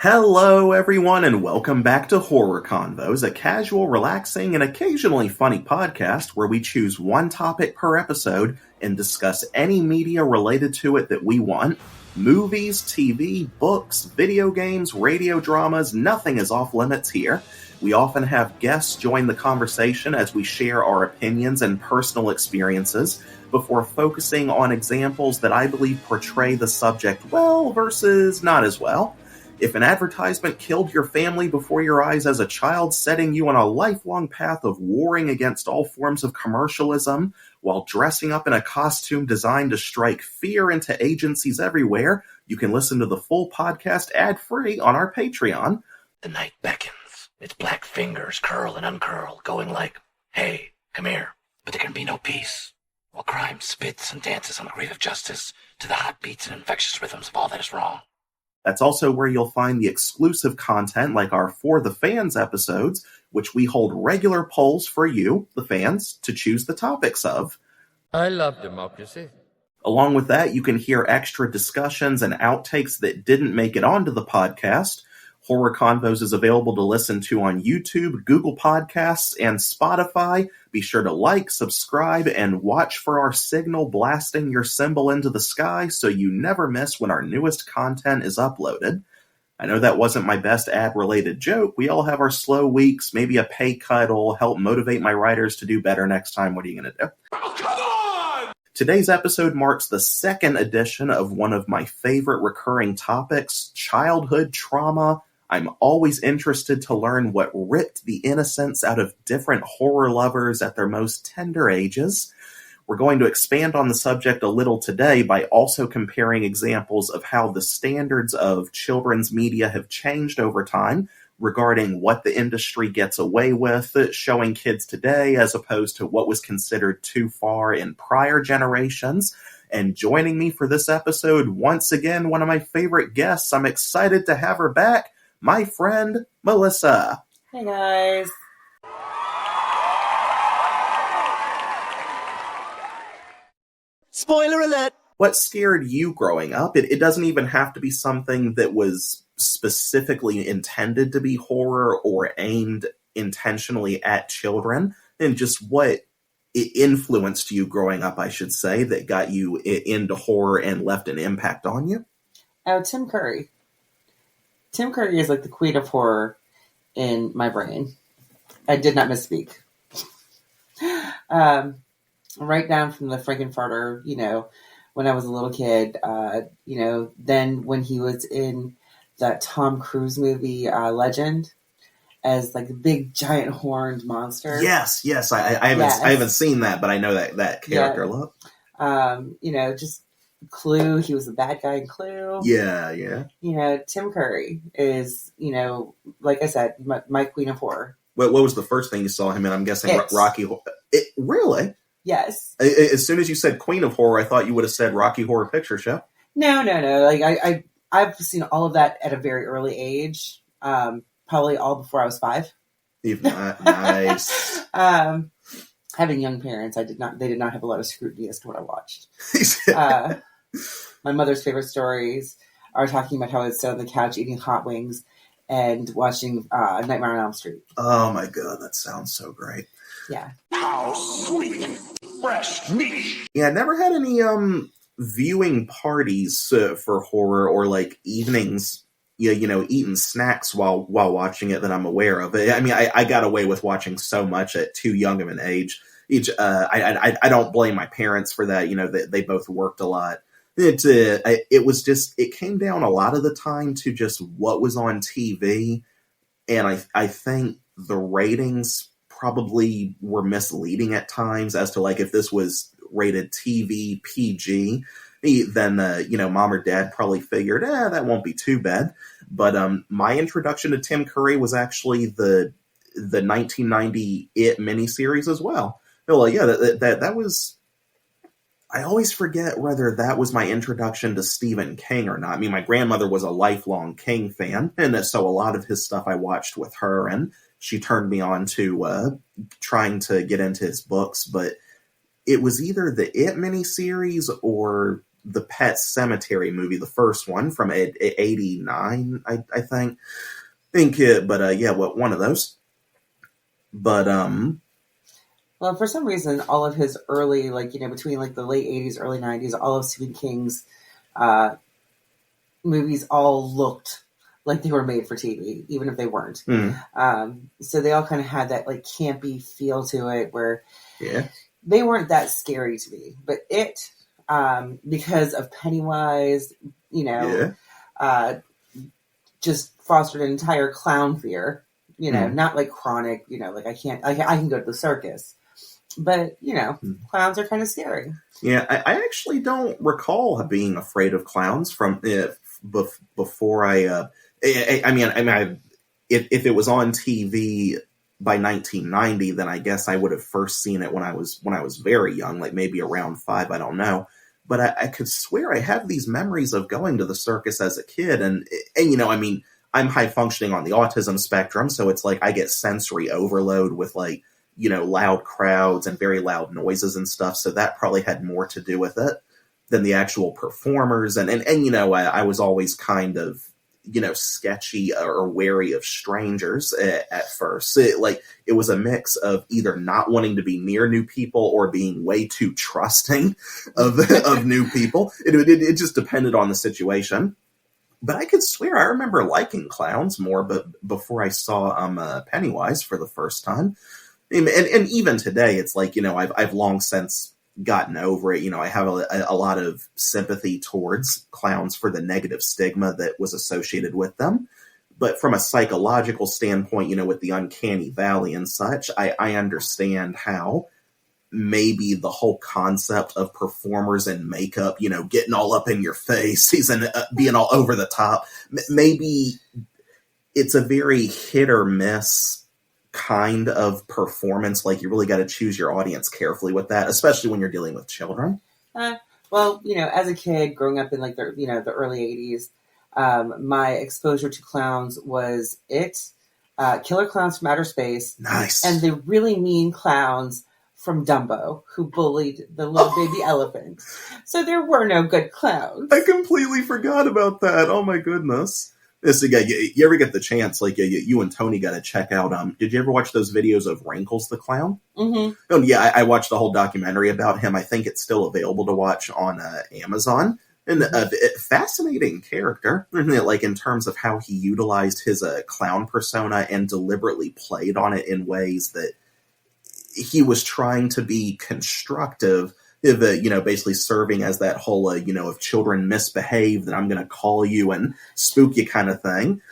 Hello, everyone, and welcome back to Horror Convos, a casual, relaxing, and occasionally funny podcast where we choose one topic per episode and discuss any media related to it that we want. Movies, TV, books, video games, radio dramas, nothing is off limits here. We often have guests join the conversation as we share our opinions and personal experiences before focusing on examples that I believe portray the subject well versus not as well. If an advertisement killed your family before your eyes as a child, setting you on a lifelong path of warring against all forms of commercialism, while dressing up in a costume designed to strike fear into agencies everywhere, you can listen to the full podcast ad-free on our Patreon. The night beckons. Its black fingers curl and uncurl, going like, hey, come here. But there can be no peace, while crime spits and dances on the grave of justice to the hot beats and infectious rhythms of all that is wrong. That's also where you'll find the exclusive content like our For the Fans episodes, which we hold regular polls for you, the fans, to choose the topics of. I love democracy. Along with that, you can hear extra discussions and outtakes that didn't make it onto the podcast. Horror Convos is available to listen to on YouTube, Google Podcasts, and Spotify. Be sure to like, subscribe, and watch for our signal blasting your symbol into the sky so you never miss when our newest content is uploaded. I know that wasn't my best ad-related joke. We all have our slow weeks. Maybe a pay cut will help motivate my writers to do better next time. What are you going to do? Oh, come on! Today's episode marks the second edition of one of my favorite recurring topics, childhood trauma. I'm always interested to learn what ripped the innocence out of different horror lovers at their most tender ages. We're going to expand on the subject a little today by also comparing examples of how the standards of children's media have changed over time regarding what the industry gets away with showing kids today as opposed to what was considered too far in prior generations. And joining me for this episode, once again, one of my favorite guests. I'm excited to have her back. My friend, Melissa. Hey, guys. Spoiler alert! What scared you growing up? It doesn't even have to be something that was specifically intended to be horror or aimed intentionally at children, and just what it influenced you growing up, I should say, that got you into horror and left an impact on you. Oh, Tim Curry. Tim Curry is like the queen of horror in my brain. I did not misspeak. Right down from the Frankenfarter, when I was a little kid, then when he was in that Tom Cruise movie, Legend, as like a big giant horned monster. Yes. I haven't seen that, but I know that character a lot. Just Clue, he was the bad guy in Clue. Yeah. Tim Curry is, like I said, my queen of horror. What was the first thing you saw him in? I'm guessing Rocky Horror. Really? Yes. As soon as you said queen of horror, I thought you would have said Rocky Horror Picture Show. No. Like I've seen all of that at a very early age. Probably all before I was 5. Nice. Having young parents, they did not have a lot of scrutiny as to what I watched. My mother's favorite stories are talking about how I'd sit on the couch eating hot wings and watching Nightmare on Elm Street. Oh my god, that sounds so great. Yeah. How sweet, fresh meat! Yeah, I never had any viewing parties for horror or like evenings. Eating snacks while watching it that I'm aware of. I mean, I got away with watching so much at too young of an age. I don't blame my parents for that. They both worked a lot. It came down a lot of the time to just what was on TV, and I think the ratings probably were misleading at times as to like if this was rated TV PG. Then mom or dad probably figured, that won't be too bad. But my introduction to Tim Curry was actually the 1990 It miniseries as well. That was. I always forget whether that was my introduction to Stephen King or not. I mean, my grandmother was a lifelong King fan, and so a lot of his stuff I watched with her, and she turned me on to trying to get into his books. But it was either the It miniseries or the Pet Cemetery movie, the first one from 89, I think. One of those. But Well, for some reason, all of his early, between the late 80s, early 90s, all of Stephen King's movies all looked like they were made for TV, even if they weren't. So they all kind of had that campy feel to it, where they weren't that scary to me. But it, because of Pennywise, just fostered an entire clown fear. Not chronic. I can go to the circus. But, clowns are kind of scary. Yeah, I actually don't recall being afraid of clowns from before if it was on TV by 1990, then I guess I would have first seen it when I was very young, maybe around 5, I don't know. But I could swear I have these memories of going to the circus as a kid, and I'm high functioning on the autism spectrum, so it's I get sensory overload with loud crowds and very loud noises and stuff. So that probably had more to do with it than the actual performers. And I was always kind of, sketchy or wary of strangers at first. It was a mix of either not wanting to be near new people or being way too trusting of new people. It just depended on the situation. But I could swear I remember liking clowns more, but before I saw Pennywise for the first time. And even today, it's I've long since gotten over it. I have a lot of sympathy towards clowns for the negative stigma that was associated with them. But from a psychological standpoint, with the uncanny valley and such, I understand how maybe the whole concept of performers in makeup, getting all up in your face and being all over the top, maybe it's a very hit or miss kind of performance. You really got to choose your audience carefully with that, especially when you're dealing with children. Well, as a kid growing up in the early 80s, my exposure to clowns was Killer Clowns from Outer Space. Nice. And the really mean clowns from Dumbo who bullied the little baby elephant. So there were no good clowns. I completely forgot about that. Oh my goodness. You ever get the chance, you and Tony got to check out, did you ever watch those videos of Rankles the Clown? Mm-hmm. Oh, yeah, I watched the whole documentary about him. I think it's still available to watch on Amazon. And a fascinating character, in terms of how he utilized his clown persona and deliberately played on it in ways that he was trying to be constructive, basically serving as that whole, if children misbehave, then I'm going to call you and spook you kind of thing.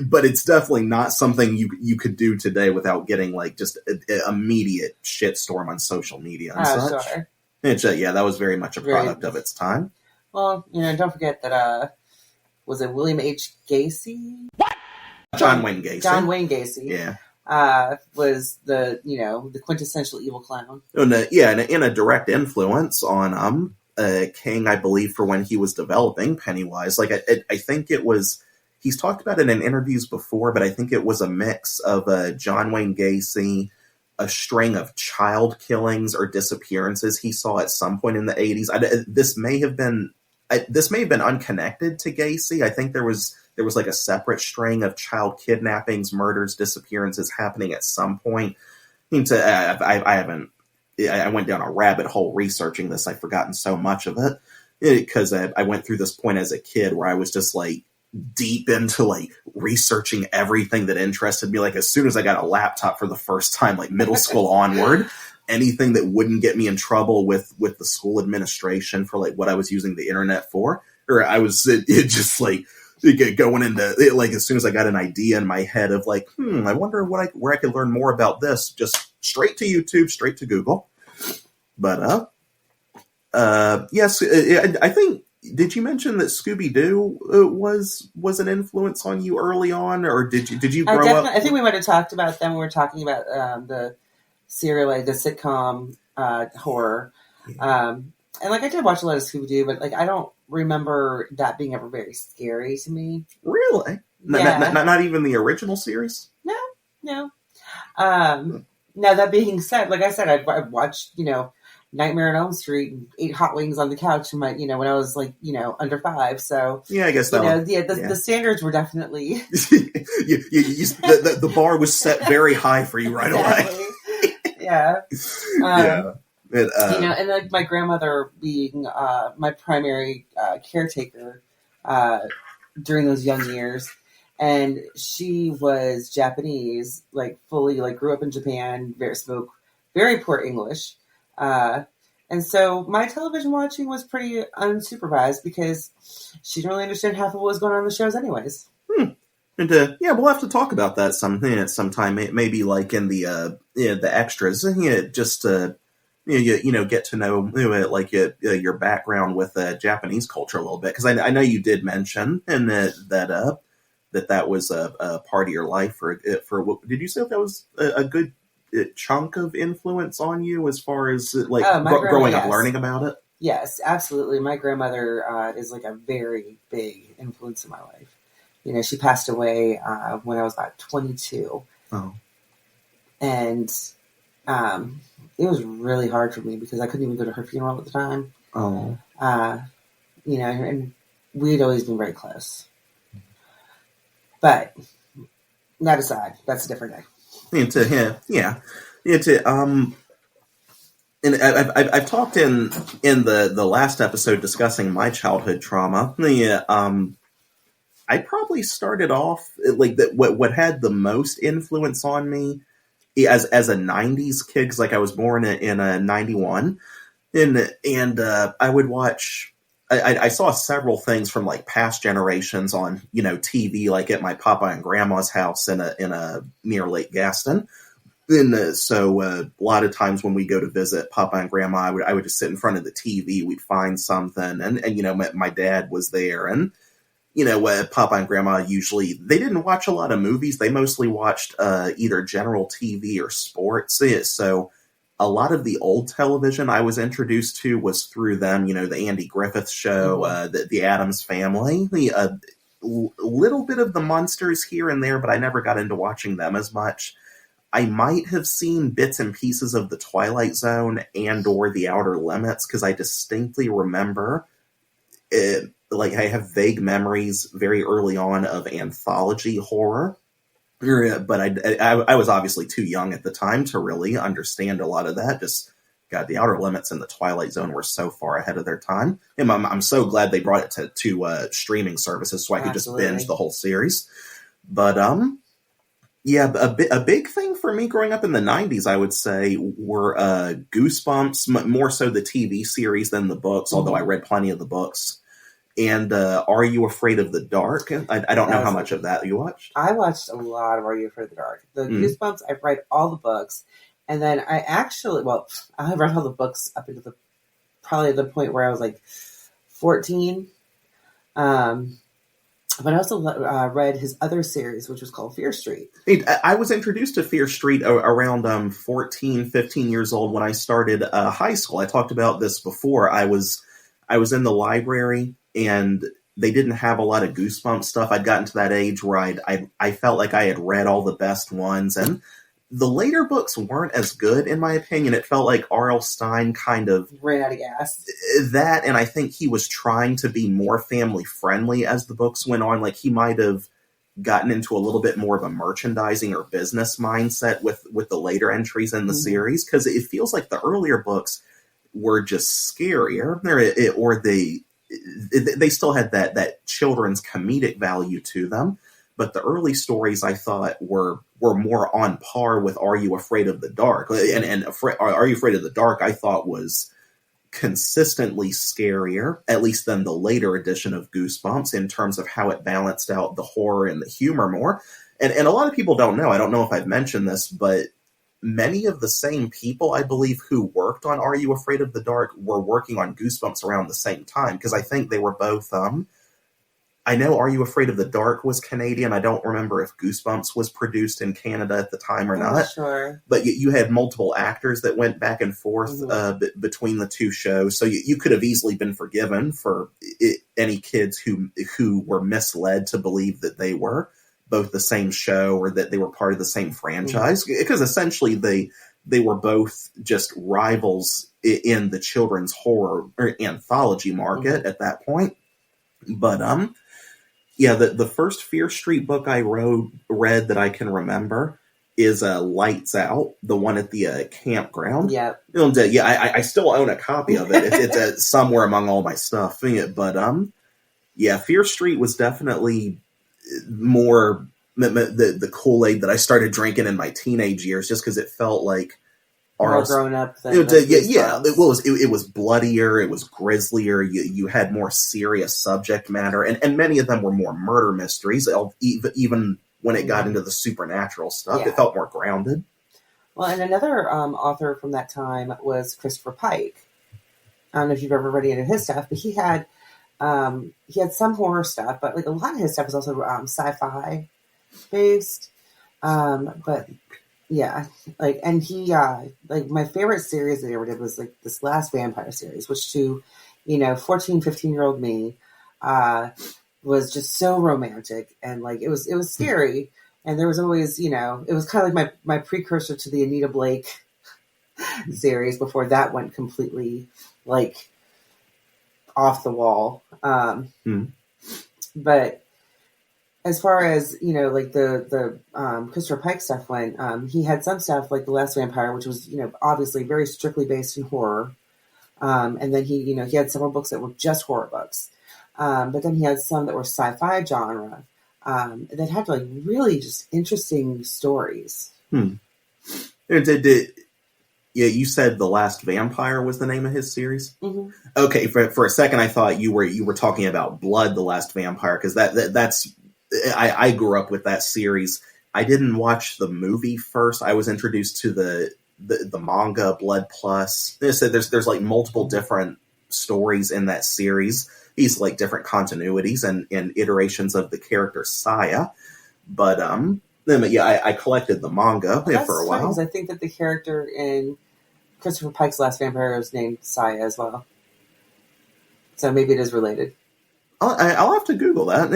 But it's definitely not something you could do today without getting just an immediate shitstorm on social media and such. Sure. That was very much a product of its time. Well, don't forget that, was it William H. Gacy? What? John Wayne Gacy. John Wayne Gacy. Yeah. Was the quintessential evil clown. And a direct influence on King, I believe, for when he was developing Pennywise. I think it was, he's talked about it in interviews before, but I think it was a mix of John Wayne Gacy, a string of child killings or disappearances he saw at some point in the 80s. This may have been unconnected to Gacy. I think there was a separate string of child kidnappings, murders, disappearances happening at some point. I went down a rabbit hole researching this. I've forgotten so much of it because I went through this point as a kid where I was just deep into researching everything that interested me. As soon as I got a laptop for the first time, middle school onward, anything that wouldn't get me in trouble with the school administration for what I was using the internet for, or I was going into as soon as I got an idea in my head of I wonder where I could learn more about this, just straight to YouTube, straight to Google. But yes, I think, did you mention that Scooby-Doo was an influence on you early on, or did you grow up? I think we might have talked about them when we were talking about the serial, the sitcom horror. Yeah. And I did watch a lot of Scooby-Doo, but I don't remember that being ever very scary to me. Really? Yeah. Not even the original series? No. Now that being said, like I said, I've watched, Nightmare on Elm Street and ate hot wings on the couch in my, when I was like, under 5. So Yeah, I guess that the standards were definitely the bar was set very high for you right away. Yeah. Yeah. And like my grandmother being my primary caretaker during those young years, and she was Japanese, like fully, like grew up in Japan, spoke very poor English, and so my television watching was pretty unsupervised because she didn't really understand half of what was going on in the shows, anyways. And we'll have to talk about that sometime. Maybe like in the extras. Just to get to know like your background with Japanese culture a little bit, because I know you did mention and that was a part of your life for did you say that was a good chunk of influence on you as far as like growing up learning about it? Yes, absolutely. My grandmother is like a very big influence in my life. She passed away when I was about 22. Oh. And it was really hard for me because I couldn't even go to her funeral at the time. Oh. And we'd always been very close. But that aside, that's a different day. And I've talked in the last episode discussing my childhood trauma. I probably started off like that. What had the most influence on me as a '90s kid, because like I was born in a '91, and I would watch. I saw several things from like past generations on TV, like at my papa and grandma's house in a near Lake Gaston. And so a lot of times when we go to visit Papa and Grandma, I would just sit in front of the TV. We'd find something, and my dad was there, and Papa and Grandma usually they didn't watch a lot of movies. They mostly watched either general TV or sports. So a lot of the old television I was introduced to was through them. The Andy Griffith Show, the Addams Family, a little bit of the Munsters here and there, but I never got into watching them as much. I might have seen bits and pieces of the Twilight Zone and or the Outer Limits, because I distinctly remember it, like I have vague memories very early on of anthology horror, but I was obviously too young at the time to really understand a lot of that. Just God, the Outer Limits and the Twilight Zone were so far ahead of their time, and I'm so glad they brought it to streaming services so I could just binge the whole series. But yeah, a big thing for me growing up in the 90s, I would say, were Goosebumps, more so the TV series than the books, although I read plenty of the books. And Are You Afraid of the Dark? I don't know how much of that you watched. I watched a lot of Are You Afraid of the Dark. The Goosebumps, I've read all the books. And then I read all the books up into probably the point where I was like 14. But I also read his other series, which was called Fear Street. I was introduced to Fear Street around 14, 15 years old when I started high school. I talked about this before. I was in the library, and they didn't have a lot of Goosebumps stuff. I'd gotten to that age where I felt like I had read all the best ones, and the later books weren't as good, in my opinion. It felt like R.L. Stine kind of ran out of gas. That, and I think he was trying to be more family-friendly as the books went on. Like, he might have gotten into a little bit more of a merchandising or business mindset with the later entries in the series, because it feels like the earlier books were just scarier, or they still had that children's comedic value to them. But the early stories, I thought, were more on par with Are You Afraid of the Dark? And Are You Afraid of the Dark, I thought, was consistently scarier, at least than the later edition of Goosebumps, in terms of how it balanced out the horror and the humor more. And a lot of people don't know, I don't know if I've mentioned this, but many of the same people, I believe, who worked on Are You Afraid of the Dark were working on Goosebumps around the same time, because I think they were both... I know Are You Afraid of the Dark was Canadian. I don't remember if Goosebumps was produced in Canada at the time or not. Sure. But you had multiple actors that went back and forth between the two shows. So you could have easily been forgiven for any kids who were misled to believe that they were both the same show or that they were part of the same franchise. Because essentially they were both just rivals in the children's horror or anthology market at that point. But yeah, the first Fear Street book I read that I can remember is Lights Out, the one at the campground. Yep. Yeah, I still own a copy of it. It's somewhere among all my stuff. But yeah, Fear Street was definitely more the Kool-Aid that I started drinking in my teenage years, just because it felt like more grown up than it was bloodier, it was grislier, you had more serious subject matter, and many of them were more murder mysteries. Even when it got into the supernatural stuff, it felt more grounded. Well, and another author from that time was Christopher Pike. I don't know if you've ever read any of his stuff, but he had some horror stuff, but like a lot of his stuff was also sci-fi based. But yeah, like, and he like my favorite series that he ever did was like this Last Vampire series, which to 14, 15-year-old me was just so romantic, and like it was scary, and there was always it was kind of like my precursor to the Anita Blake series before that went completely like off the wall. But as far as like the Christopher Pike stuff went, he had some stuff like The Last Vampire, which was obviously very strictly based in horror, and then he had several books that were just horror books, but then he had some that were sci-fi genre that had like really just interesting stories. Yeah, you said The Last Vampire was the name of his series? Mm-hmm. Okay, for a second I thought you were talking about Blood, The Last Vampire, because that's I grew up with that series. I didn't watch the movie first. I was introduced to the manga Blood Plus. They said there's like multiple different stories in that series. These like different continuities and iterations of the character Saya. But yeah, I collected the manga for a while. I think that the character in Christopher Pike's Last Vampire is named Saya as well. So maybe it is related. I'll have to Google that.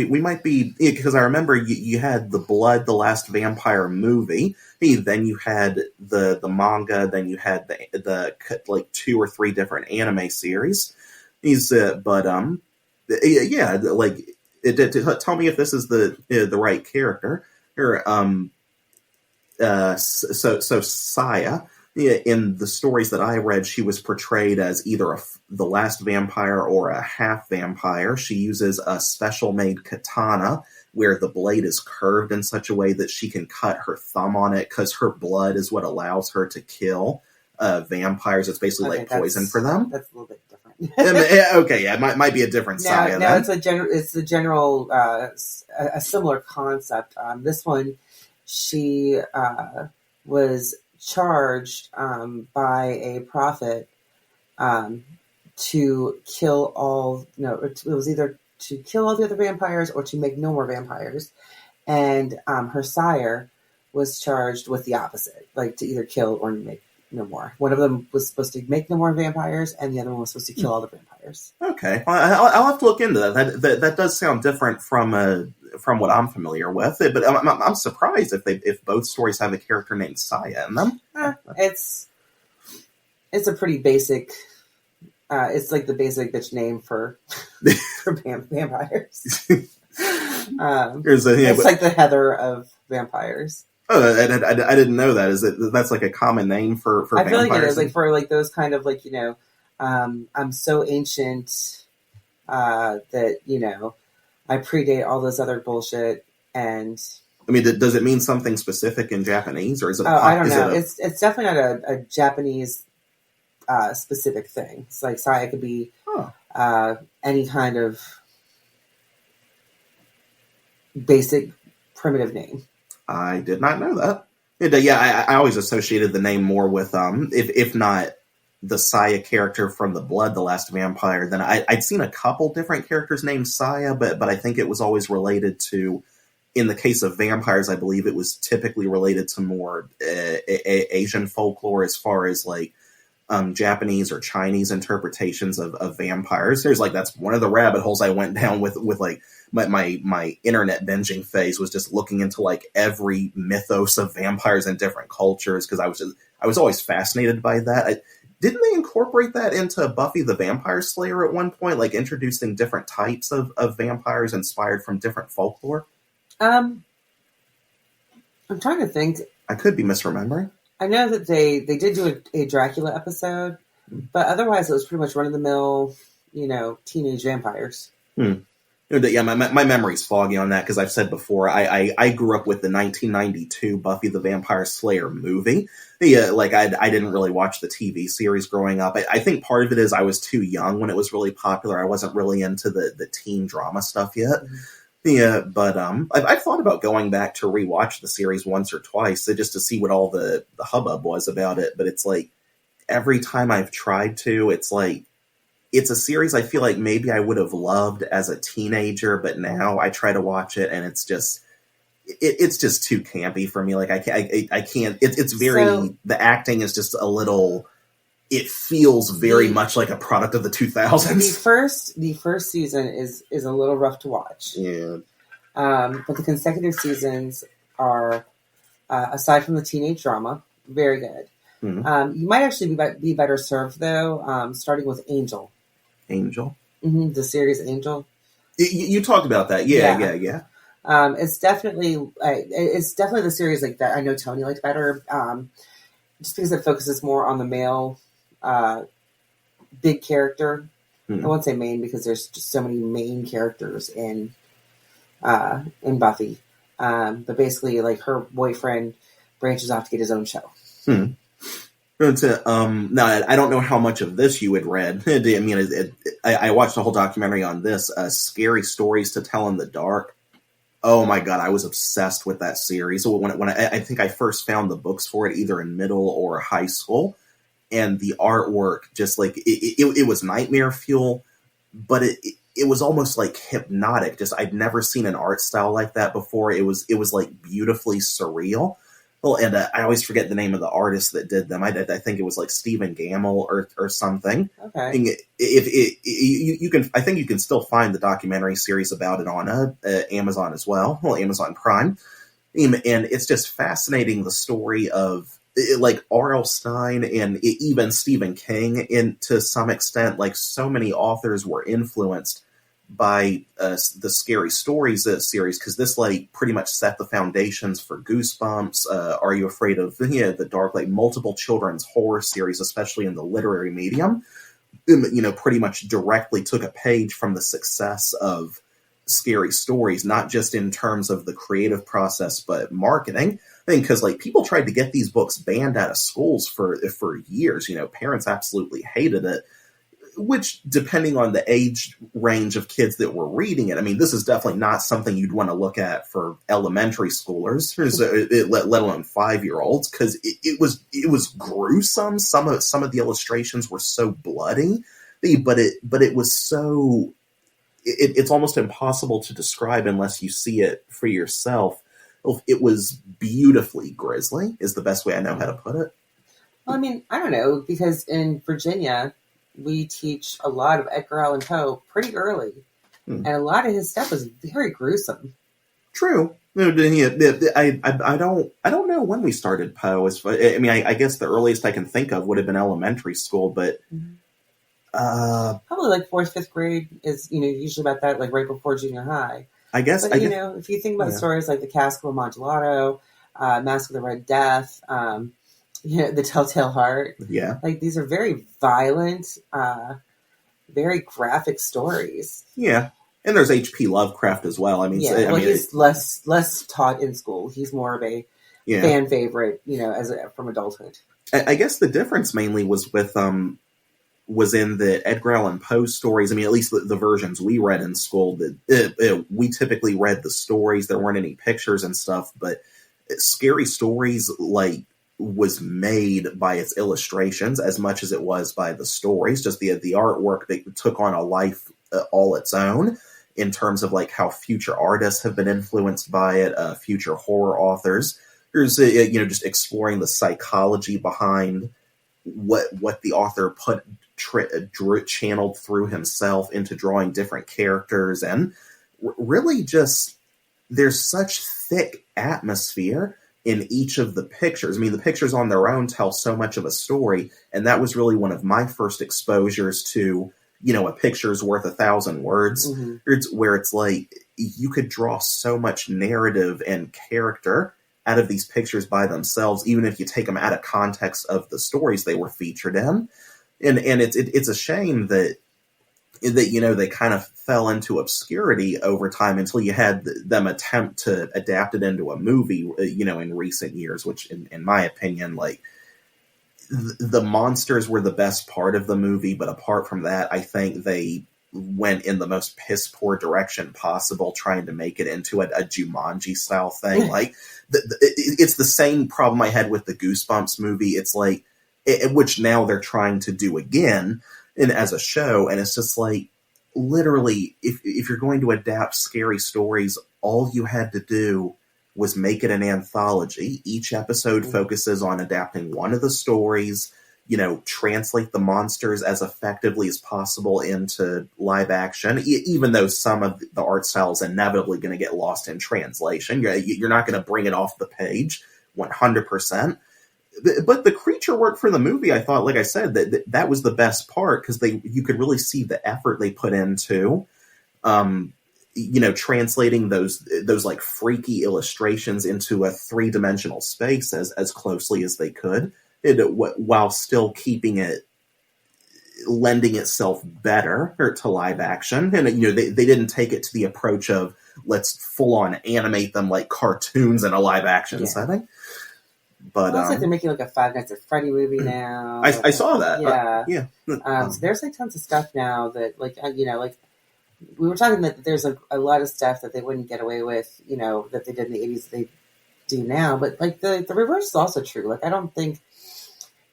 We might be, because I remember you had the Blood, The Last Vampire movie. Then you had the manga. Then you had the like 2 or 3 different anime series. Tell me if this is the right character. So Saya, in the stories that I read, she was portrayed as either the last vampire or a half vampire. She uses a special made katana where the blade is curved in such a way that she can cut her thumb on it, because her blood is what allows her to kill vampires. It's basically like poison for them. That's a little bit different. It might be a different Saya. No, it's a general a similar concept. This one, she was charged by a prophet to kill all. No, it was either to kill all the other vampires or to make no more vampires, and her sire was charged with the opposite, like to either kill or make no more. One of them was supposed to make no more vampires, and the other one was supposed to kill all the vampires. Okay, I'll have to look into that. That does sound different from what I'm familiar with. But I'm surprised if both stories have a character named Saya in them. It's a pretty basic. It's like the basic bitch name for vampires. It's like the Heather of vampires. Oh, I didn't know that. That's like a common name for I vampires? feel like it is, like for like those kind of like I'm so ancient that I predate all this other bullshit. And I mean, does it mean something specific in Japanese, or is it? I don't know. It's definitely not a Japanese specific thing. It's like Saya could be any kind of basic primitive name. I did not know that. I always associated the name more with if not the Saya character from the Blood, The Last Vampire, then I'd seen a couple different characters named Saya, but I think it was always related to, in the case of vampires, I believe it was typically related to more Asian folklore, as far as like Japanese or Chinese interpretations of vampires. There's like, that's one of the rabbit holes I went down with like my internet binging phase was just looking into like every mythos of vampires in different cultures because I was always fascinated by that. Didn't they incorporate that into Buffy the Vampire Slayer at one point, like introducing different types of vampires inspired from different folklore? I'm trying to think. I could be misremembering. I know that they did do a Dracula episode, but otherwise it was pretty much run-of-the-mill, teenage vampires. Yeah, my memory's foggy on that because I've said before, I grew up with the 1992 Buffy the Vampire Slayer movie. I didn't really watch the TV series growing up. I think part of it is I was too young when it was really popular. I wasn't really into the teen drama stuff yet. Mm-hmm. Yeah, but I've thought about going back to rewatch the series once or twice just to see what all the hubbub was about it. But it's like every time I've tried to, it's like it's a series I feel like maybe I would have loved as a teenager, but now I try to watch it and it's just too campy for me. Like I can't. It's very the acting is just a little. It feels very much like a product of the 2000s. The first season is a little rough to watch. Yeah. But the consecutive seasons are, aside from the teenage drama, very good. Mm-hmm. You might actually be better served though, starting with Angel. Angel. Mm-hmm, the series Angel. You talked about that, yeah. It's definitely the series like that. I know Tony liked better, just because it focuses more on the male. Big character. I won't say main because there's just so many main characters in Buffy. But basically, like her boyfriend branches off to get his own show. Now, I don't know how much of this you had read. I mean, I watched a whole documentary on this. Scary Stories to Tell in the Dark. Oh my god, I was obsessed with that series. When I think I first found the books for it either in middle or high school. And the artwork, just like it was nightmare fuel, but it was almost like hypnotic. Just I'd never seen an art style like that before. It was like beautifully surreal. Well, and I always forget the name of the artist that did them. I think it was like Stephen Gamble or something. Okay. You can, I think you can still find the documentary series about it on Amazon as well. Well, Amazon Prime, and it's just fascinating the story of. Like R.L. Stine and even Stephen King, to some extent, like so many authors were influenced by the Scary Stories series because this like pretty much set the foundations for Goosebumps. Are You Afraid of the Dark? Like multiple children's horror series, especially in the literary medium, pretty much directly took a page from the success of Scary Stories, not just in terms of the creative process, but marketing. Because like people tried to get these books banned out of schools for years. Parents absolutely hated it. Which, depending on the age range of kids that were reading it, I mean, this is definitely not something you'd want to look at for elementary schoolers, let alone 5-year-olds, because it was gruesome. Some of the illustrations were so bloody, but it was so. It's almost impossible to describe unless you see it for yourself. It was beautifully grisly, is the best way I know how to put it. Well, I mean, I don't know, because in Virginia, we teach a lot of Edgar Allan Poe pretty early. And a lot of his stuff was very gruesome. True. I don't know when we started Poe. I guess the earliest I can think of would have been elementary school, but... probably like 4th, 5th grade is, usually about that, like right before junior high. I guess. But, if you think about stories like The Cask of Amontillado, Mask of the Red Death, The Telltale Heart. Yeah. Like, these are very violent, very graphic stories. Yeah. And there's H.P. Lovecraft as well. He's less taught in school. He's more of a fan favorite, from adulthood. I guess the difference mainly was with... was in the Edgar Allan Poe stories. I mean, at least the versions we read in school, we typically read the stories. There weren't any pictures and stuff, but Scary Stories, like, was made by its illustrations as much as it was by the stories. Just the artwork that took on a life all its own in terms of, like, how future artists have been influenced by it, future horror authors. There's, just exploring the psychology behind what the author channeled through himself into drawing different characters, and really just, there's such thick atmosphere in each of the pictures. I mean, the pictures on their own tell so much of a story, and that was really one of my first exposures to, a picture's worth 1,000 words, where it's like, you could draw so much narrative and character out of these pictures by themselves, even if you take them out of context of the stories they were featured in. And it's a shame that they kind of fell into obscurity over time until you had them attempt to adapt it into a movie, in recent years, which in my opinion, like, the monsters were the best part of the movie, but apart from that, I think they went in the most piss poor direction possible, trying to make it into a Jumanji style thing. Like, it's the same problem I had with the Goosebumps movie. It's like, which now they're trying to do again, and as a show, and it's just like, literally, if you're going to adapt scary stories, all you had to do was make it an anthology. Each episode focuses on adapting one of the stories, translate the monsters as effectively as possible into live action, even though some of the art style is inevitably going to get lost in translation. You're not going to bring it off the page 100%. But the creature work for the movie, I thought, like I said, that was the best part, because you could really see the effort they put into, translating those like freaky illustrations into a 3-dimensional space as closely as they could, while still lending itself better to live action. And they didn't take it to the approach of, let's full on animate them like cartoons in a live action setting. But looks like they're making like a Five Nights at Freddy movie now. I saw that. Yeah. So there's like tons of stuff now that like we were talking that there's a lot of stuff that they wouldn't get away with, that they did in the 80s that they do now. But like the reverse is also true. Like, I don't think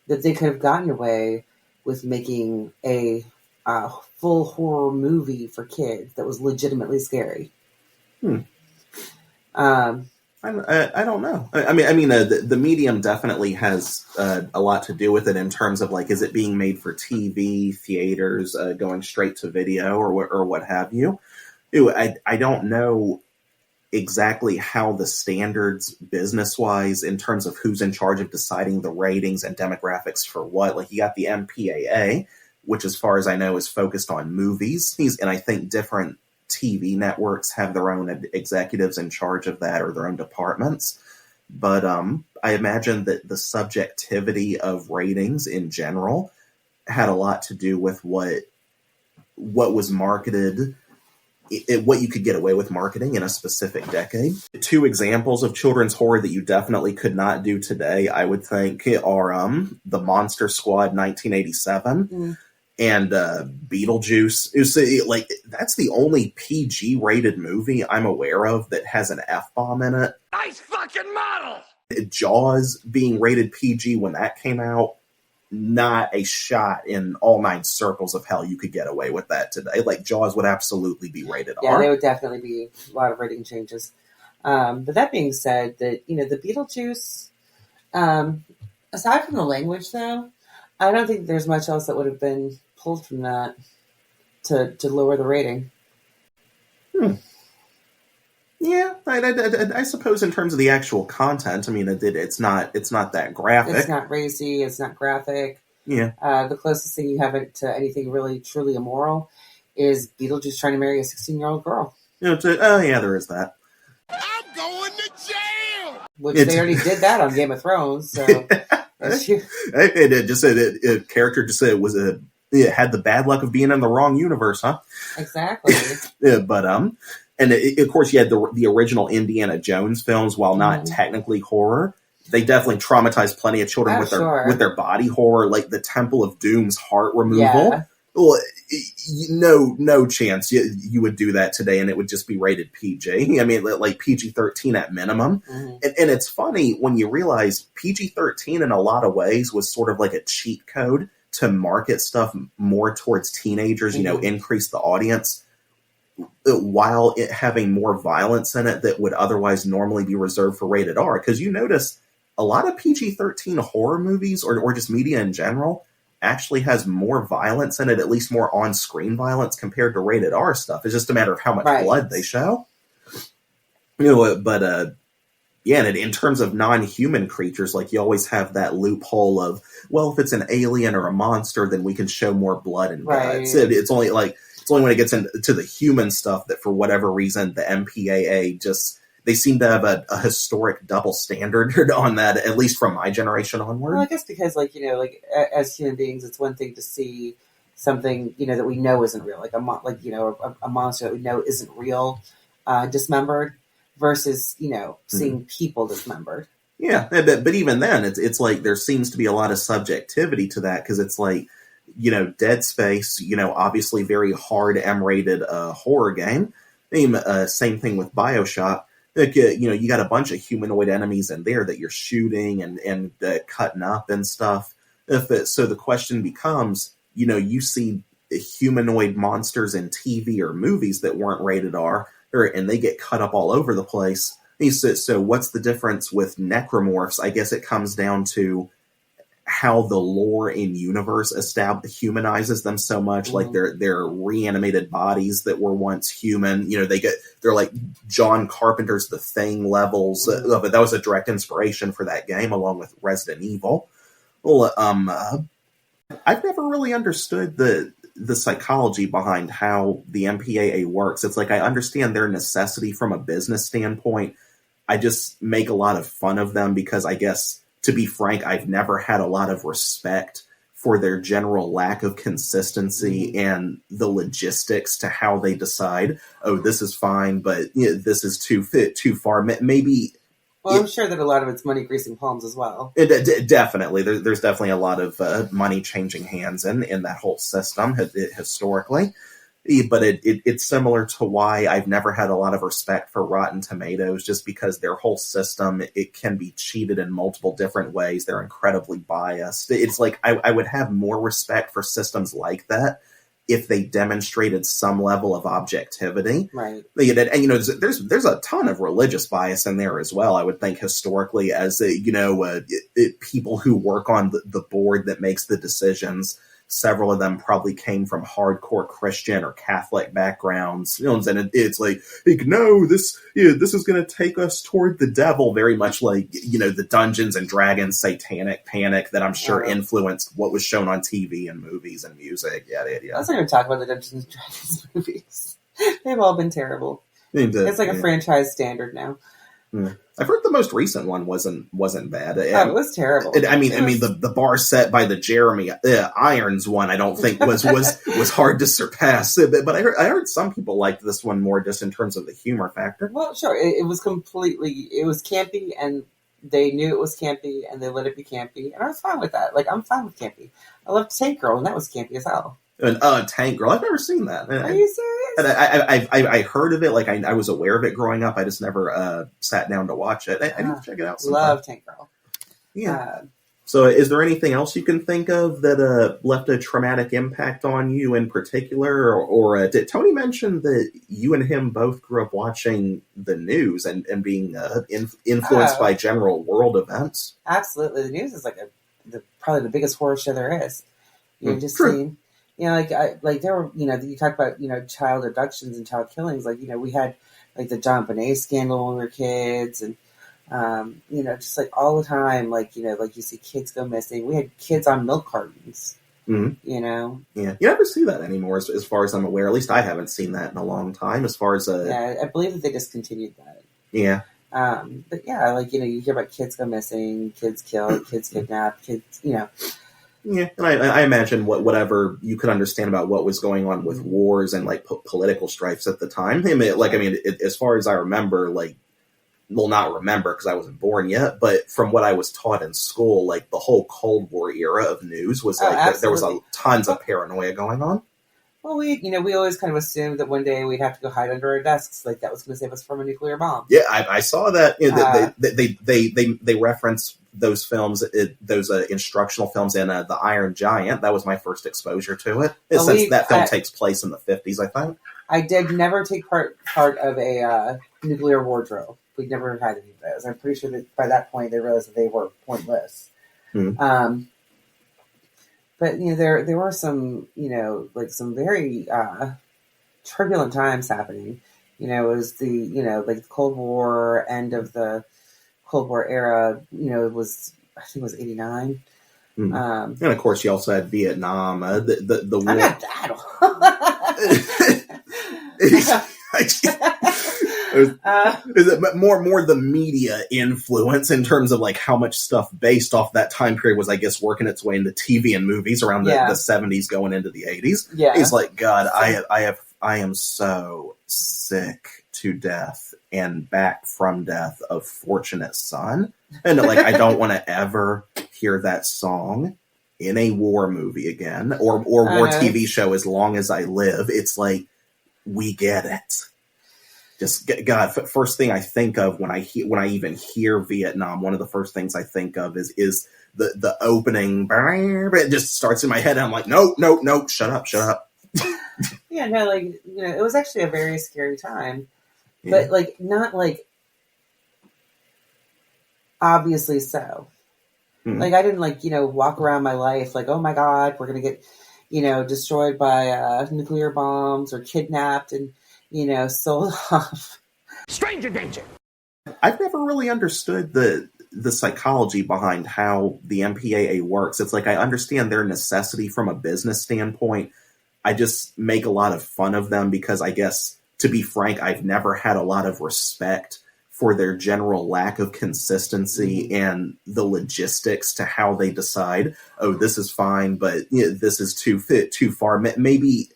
that they could have gotten away with making a full horror movie for kids that was legitimately scary. I don't know. I mean, the medium definitely has a lot to do with it in terms of, like, is it being made for TV, theaters, going straight to video, or what have you? I don't know exactly how the standards business-wise in terms of who's in charge of deciding the ratings and demographics for what. Like, you got the MPAA, which, as far as I know, is focused on movies. And I think different TV networks have their own executives in charge of that, or their own departments. But I imagine that the subjectivity of ratings in general had a lot to do with what was marketed, what you could get away with marketing in a specific decade. 2 examples of children's horror that you definitely could not do today, I would think, are the Monster Squad 1987 and Beetlejuice. Like, that's the only PG rated movie I'm aware of that has an F-bomb in it. Nice fucking model! Jaws being rated PG when that came out, not a shot in all 9 circles of hell you could get away with that today. Like, Jaws would absolutely be rated R. Yeah, there would definitely be a lot of rating changes. But that being said, the Beetlejuice, aside from the language, though, I don't think there's much else that would have been pulled from that to lower the rating. Yeah, I suppose in terms of the actual content, I mean, it's not that graphic. It's not racy. It's not graphic. Yeah. The closest thing you have to anything really truly immoral is Beetlejuice trying to marry a 16-year-old giril. Oh yeah, there is that. I'm going to jail! Which they already did that on Game of Thrones. So it just said a character just said it had the bad luck of being in the wrong universe, huh? Exactly. But and of course you had the original Indiana Jones films, while not technically horror. They definitely traumatized plenty of children with their body horror, like the Temple of Doom's heart removal. Yeah. Well, no chance you would do that today, and it would just be rated PG. I mean, like PG-13 at minimum. And it's funny when you realize PG-13 in a lot of ways was sort of like a cheat code to market stuff more towards teenagers, increase the audience, while it having more violence in it that would otherwise normally be reserved for rated R. Because you notice a lot of PG-13 horror movies, or just media in general, actually has more violence in it, at least more on-screen violence compared to rated R stuff. It's just a matter of how much blood they show. But yeah, and in terms of non-human creatures, like, you always have that loophole of, well, if it's an alien or a monster, then we can show more blood and guts. It's only when it gets into the human stuff that, for whatever reason, the MPAA just, they seem to have a historic double standard on that, at least from my generation onward. Well, I guess because, like, as human beings, it's one thing to see something, that we know isn't real, like a monster that we know isn't real, dismembered, versus, seeing people dismembered. Yeah, but even then, it's like there seems to be a lot of subjectivity to that, because it's like, Dead Space, obviously very hard M-rated horror game. Same thing with BioShock. Like, you got a bunch of humanoid enemies in there that you're shooting and cutting up and stuff. So the question becomes, you see humanoid monsters in TV or movies that weren't rated R, and they get cut up all over the place. So what's the difference with necromorphs? I guess it comes down to how the lore in universe humanizes them so much. Like, they're reanimated bodies that were once human. They're like John Carpenter's The Thing levels. But that was a direct inspiration for that game, along with Resident Evil. Well, I've never really understood the psychology behind how the MPAA works. It's like, I understand their necessity from a business standpoint. I just make a lot of fun of them because, I guess, to be frank, I've never had a lot of respect for their general lack of consistency and the logistics to how they decide, oh, this is fine, but this is too far. Maybe. Well, I'm sure that a lot of it's money greasing palms as well. Definitely. There's definitely a lot of money changing hands in that whole system historically. But it's similar to why I've never had a lot of respect for Rotten Tomatoes, just because their whole system, it can be cheated in multiple different ways. They're incredibly biased. It's like, I would have more respect for systems like that if they demonstrated some level of objectivity. Right. And, there's a ton of religious bias in there as well, I would think, historically, as, people who work on the board that makes the decisions. Several of them probably came from hardcore Christian or Catholic backgrounds, and it's like, no, this is going to take us toward the devil, very much like, the Dungeons and Dragons satanic panic that I'm sure influenced what was shown on TV and movies and music. Yada. Let's not even talk about the Dungeons and Dragons movies. They've all been terrible. It's like a franchise standard now. I've heard the most recent one wasn't bad. It was terrible. The bar set by the Jeremy Irons one, I don't think was hard to surpass. But I heard some people liked this one more, just in terms of the humor factor. Well, sure, it was campy, and they knew it was campy, and they let it be campy, and I was fine with that. Like, I'm fine with campy. I loved Tank Girl, and that was campy as hell. And Tank Girl, I've never seen that. Are you serious? And I heard of it, like, I was aware of it growing up. I just never sat down to watch it. I need to check it out sometime. Love Tank Girl. Yeah. So is there anything else you can think of that left a traumatic impact on you in particular? Or did Tony mention that you and him both grew up watching the news and being influenced by general world events? Absolutely. The news is like probably the biggest horror show there is. You've just True. seen... there were, you talk about, child abductions and child killings. Like, we had, like, the John Bonet scandal when we were kids. And, just, like, all the time, like you see kids go missing. We had kids on milk cartons, Yeah. You never see that anymore, as far as I'm aware. At least I haven't seen that in a long time, as far as... Yeah, I believe that they discontinued that. Yeah. But, yeah, like, you hear about kids go missing, kids killed, kids kidnapped, kids, Yeah, and I imagine whatever you could understand about what was going on with wars and, like, political strifes at the time. As far as I remember, not remember because I wasn't born yet, but from what I was taught in school, like, the whole Cold War era of news was there was tons of paranoia going on. Well, we always kind of assumed that one day we'd have to go hide under our desks, like that was going to save us from a nuclear bomb. Yeah, I saw that. They reference those films, those instructional films in The Iron Giant. That was my first exposure to it. Since that film takes place in the 50s, I think. I did never take part of a nuclear war drill. We never had any of those. I'm pretty sure that by that point they realized that they were pointless. But there were some like some very turbulent times happening. It was like the Cold War, end of the Cold War era. It was, I think it was 89. And of course, you also had Vietnam. The war. I'm not that Is it more the media influence in terms of like how much stuff based off that time period was, I guess, working its way into TV and movies around the 70s going into the 80s? Yeah. He's like, God, I am so sick to death and back from death of Fortunate Son. And like, I don't want to ever hear that song in a war movie again or war TV show as long as I live. It's like, we get it. Just God, first thing I think of when I even hear Vietnam, one of the first things I think of is the opening. It just starts in my head, and I'm like, no, shut up. Yeah, no, like it was actually a very scary time, but like not like obviously so. Like I didn't walk around my life like, oh my God, we're gonna get destroyed by nuclear bombs or kidnapped and sold off. Stranger danger. I've never really understood the psychology behind how the MPAA works. It's like I understand their necessity from a business standpoint. I just make a lot of fun of them because I guess, to be frank, I've never had a lot of respect for their general lack of consistency and the logistics to how they decide, oh, this is fine, but this is too far. Maybe.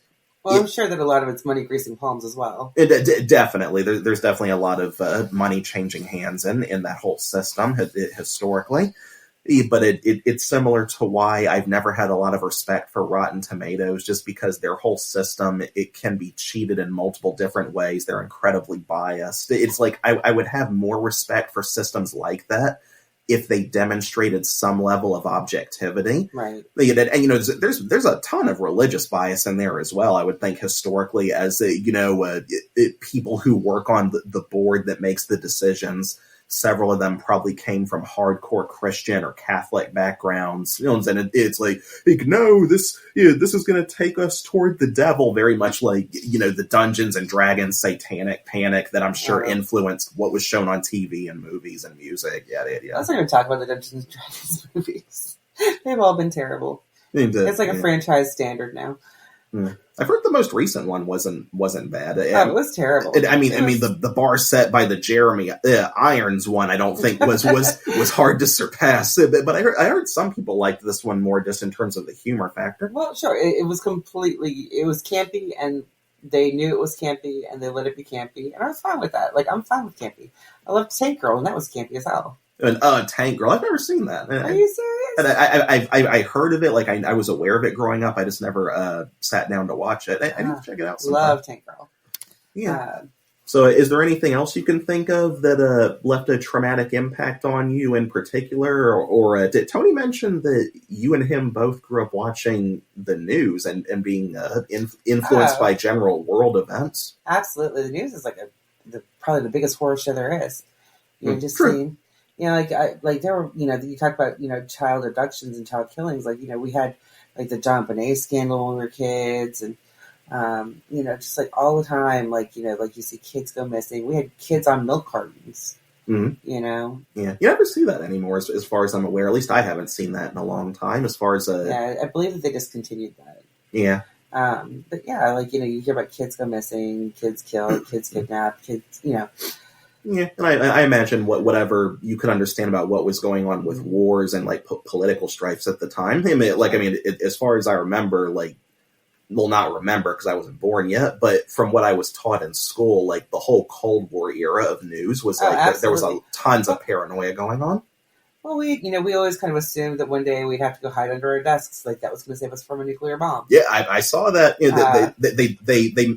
Well, I'm sure that a lot of it's money greasing palms as well. Definitely. There's definitely a lot of money changing hands in that whole system historically. But it's similar to why I've never had a lot of respect for Rotten Tomatoes, just because their whole system, it can be cheated in multiple different ways. They're incredibly biased. It's like I would have more respect for systems like that if they demonstrated some level of objectivity. Right. And there's a ton of religious bias in there as well. I would think historically, as people who work on the board that makes the decisions, several of them probably came from hardcore Christian or Catholic backgrounds, and it's like, no, this is going to take us toward the devil, very much like, the Dungeons and Dragons satanic panic that I'm sure influenced what was shown on TV and movies and music. Yeah. I was not going to talk about the Dungeons and Dragons movies. They've all been terrible. It's like a franchise standard now. I've heard the most recent one wasn't bad. It was terrible. The bar set by the Jeremy Irons one, I don't think was hard to surpass. But I heard some people liked this one more just in terms of the humor factor. Well, sure, it was campy, and they knew it was campy, and they let it be campy, and I was fine with that. Like, I'm fine with campy. I loved Tank Girl, and that was campy as hell. And Tank Girl, I've never seen that. Are you serious? And I heard of it, like I was aware of it growing up. I just never sat down to watch it. I need to check it out sometime. Love Tank Girl. Yeah. So is there anything else you can think of that left a traumatic impact on you in particular? Or did Tony mention that you and him both grew up watching the news and being influenced by general world events? Absolutely. The news is like probably the biggest horror show there is. Just True. seeing... there were, you talk about, child abductions and child killings. Like, we had like the John Bonet scandal when we were kids, and just like all the time, like you see kids go missing. We had kids on milk cartons. Yeah, you never see that anymore, as far as I'm aware. At least I haven't seen that in a long time. As far as I believe that they discontinued that. Yeah. But yeah, like you hear about kids go missing, kids killed, kids kidnapped, kids. Yeah, and I imagine whatever you could understand about what was going on with wars and like political strifes at the time. As far as I remember, not remember because I wasn't born yet, but from what I was taught in school, like the whole Cold War era of news was there was tons of paranoia going on. Well, we always kind of assumed that one day we'd have to go hide under our desks, like that was going to save us from a nuclear bomb. Yeah, I saw that.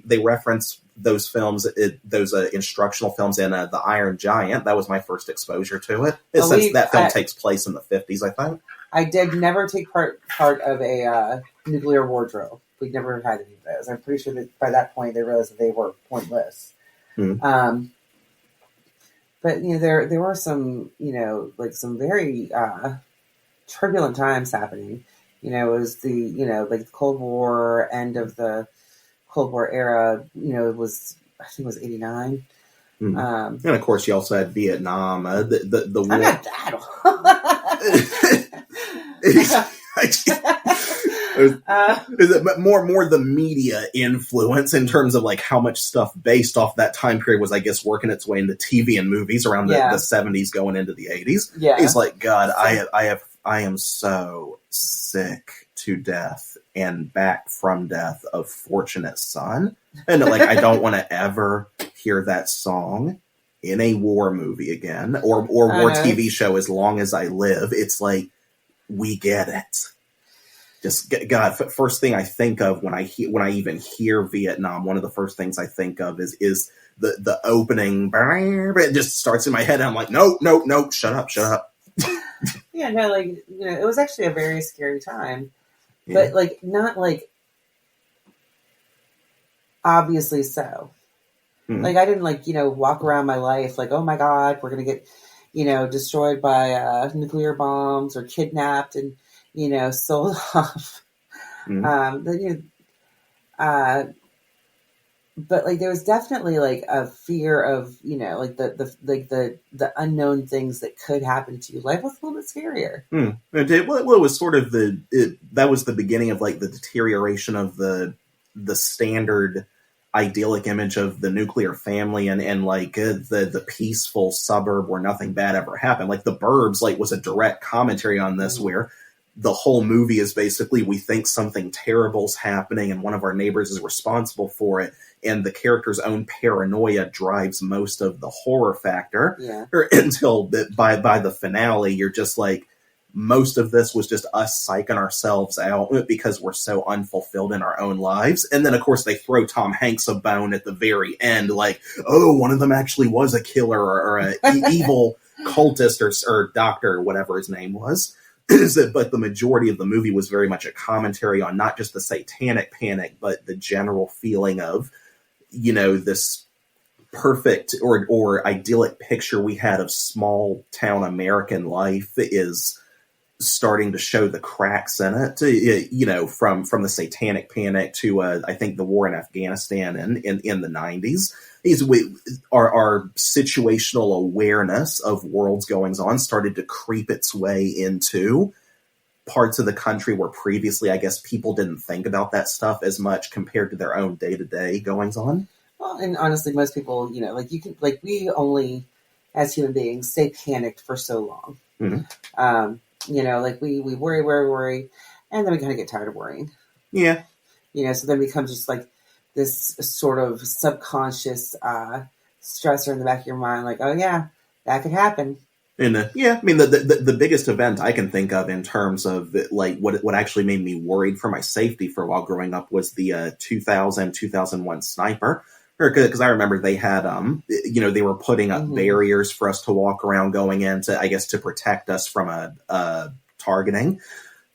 They reference those films, those instructional films in The Iron Giant. That was my first exposure to it. Since that film takes place in the 50s, I think. I did never take part of a nuclear war drill. We never had any of those. I'm pretty sure that by that point they realized that they were pointless. But there were some some very turbulent times happening. You know, it was the, you know, like the Cold War, end of the Cold War era. You know, it was, I think it was 89. And of course, you also had Vietnam. The war. I'm not But more the media influence in terms of like how much stuff based off that time period was, I guess, working its way into TV and movies around the 70s going into the 80s. Yeah. He's like, God, I am so sick to death and back from death of Fortunate Son. And like, I don't want to ever hear that song in a war movie again, or war TV show as long as I live. It's like, we get it. Just God, first thing I think of when I even hear Vietnam, one of the first things I think of is the opening. It just starts in my head, and I'm like, no, shut up. Yeah, no, like, you know, it was actually a very scary time, but like not like obviously so. Like, I didn't, like, you know, walk around my life like, oh my God, we're gonna get, you know, destroyed by nuclear bombs or kidnapped and, you know, sold off. But like there was definitely like a fear of, you know, like the unknown things that could happen to you. Life was a little bit scarier. It was sort of that was the beginning of like the deterioration of the standard idyllic image of the nuclear family and like the peaceful suburb where nothing bad ever happened. Like The Burbs, like, was a direct commentary on this, where the whole movie is basically, we think something terrible's happening and one of our neighbors is responsible for it, and the character's own paranoia drives most of the horror factor. Until by the finale, you're just like, most of this was just us psyching ourselves out because we're so unfulfilled in our own lives. And then, of course, they throw Tom Hanks a bone at the very end, like, oh, one of them actually was a killer or an evil cultist or doctor, or whatever his name was. But the majority of the movie was very much a commentary on not just the satanic panic, but the general feeling of, you know, this perfect or idyllic picture we had of small town American life is starting to show the cracks in it, you know, from the satanic panic to I think the war in Afghanistan in the 90s. Our situational awareness of world's goings on started to creep its way into parts of the country where previously, I guess, people didn't think about that stuff as much compared to their own day-to-day goings on. Well, and honestly, most people, you know, like we only, as human beings, stay panicked for so long. You know, like we worry, and then we kind of get tired of worrying. Yeah. You know, so then it becomes just like this sort of subconscious stressor in the back of your mind, like, oh yeah, that could happen. And I mean, the biggest event I can think of in terms of like what actually made me worried for my safety for a while growing up was the 2001 Sniper. Because I remember they had, you know, they were putting up barriers for us to walk around going into, I guess, to protect us from a targeting.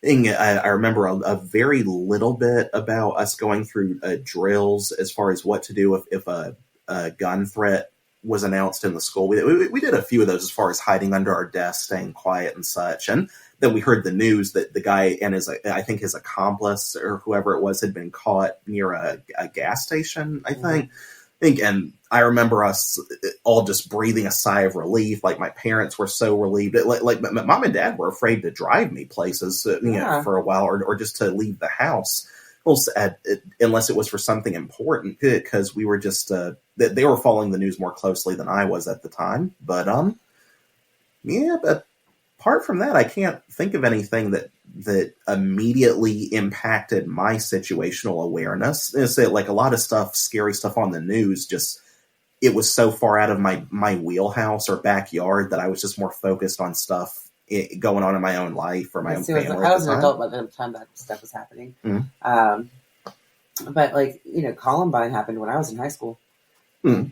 And I remember a very little bit about us going through drills as far as what to do if a gun threat was announced in the school. We did a few of those as far as hiding under our desks, staying quiet and such. And then we heard the news that the guy and I think his accomplice or whoever it was had been caught near a gas station, I think. And I remember us all just breathing a sigh of relief. Like, my parents were so relieved. Like my mom and dad were afraid to drive me places you know, for a while or just to leave the house. Unless it was for something important, because we were just they were following the news more closely than I was at the time. But but apart from that, I can't think of anything that immediately impacted my situational awareness. It's like a lot of stuff, scary stuff on the news, just it was so far out of my wheelhouse or backyard that I was just more focused on stuff going on in my own life or my own family. I was an adult by the time that stuff was happening. But like, you know, Columbine happened when I was in high school. And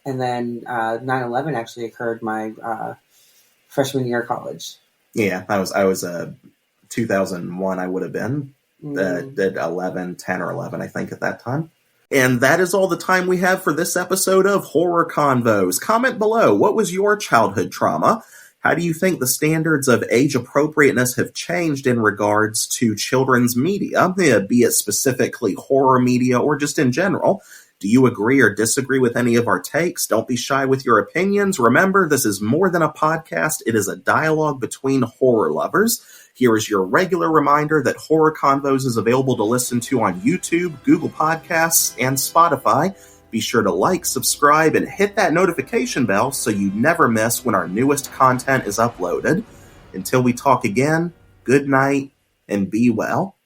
then 9/11 actually occurred my freshman year of college. Yeah, I was 2001 I would have been. Did 10 or 11, I think, at that time. And that is all the time we have for this episode of Horror Convos. Comment below, what was your childhood trauma? How do you think the standards of age appropriateness have changed in regards to children's media, be it specifically horror media or just in general? Do you agree or disagree with any of our takes? Don't be shy with your opinions. Remember, this is more than a podcast. It is a dialogue between horror lovers. Here is your regular reminder that Horror Convos is available to listen to on YouTube, Google Podcasts, and Spotify. Be sure to like, subscribe, and hit that notification bell so you never miss when our newest content is uploaded. Until we talk again, good night and be well.